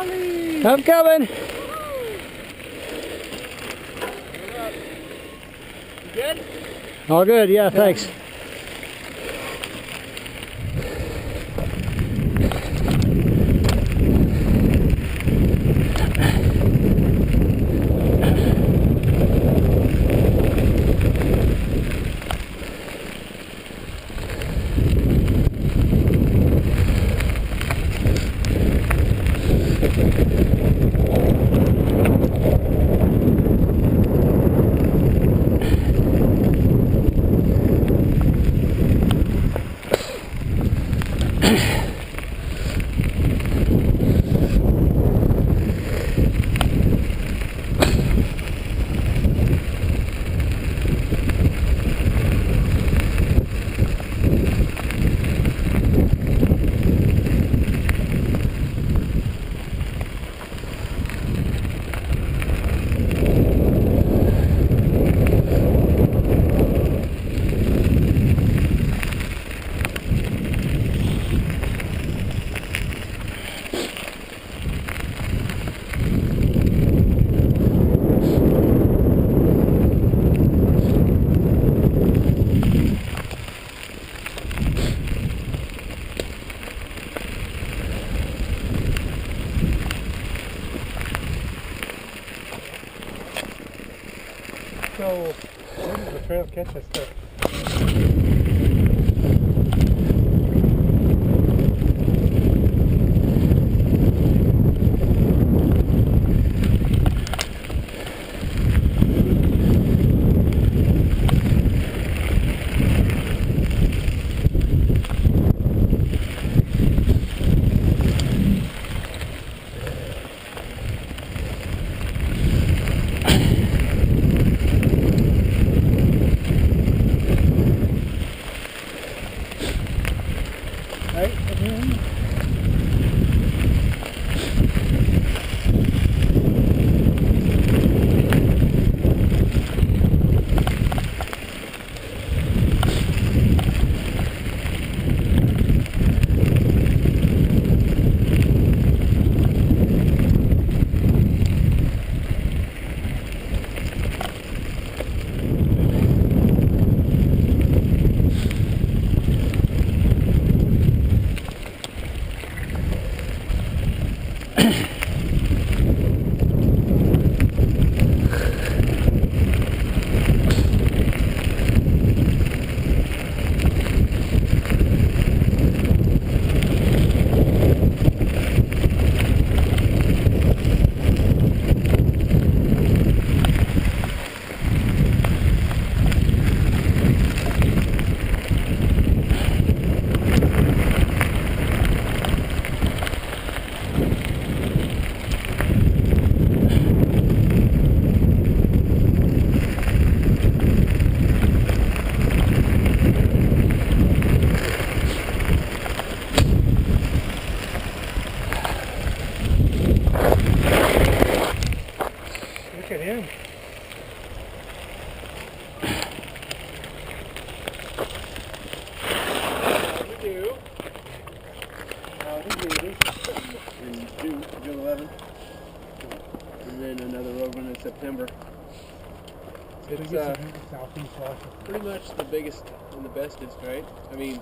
Ollie! I'm coming. Good? All good, yeah, thanks. So, where does the trail catch us there? Right? Look at him. In June 11th, and then another road one in September. It's Southeast Washington. pretty much the biggest and the bestest, right? I mean,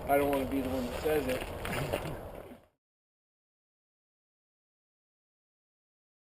I don't want to be the one that says it,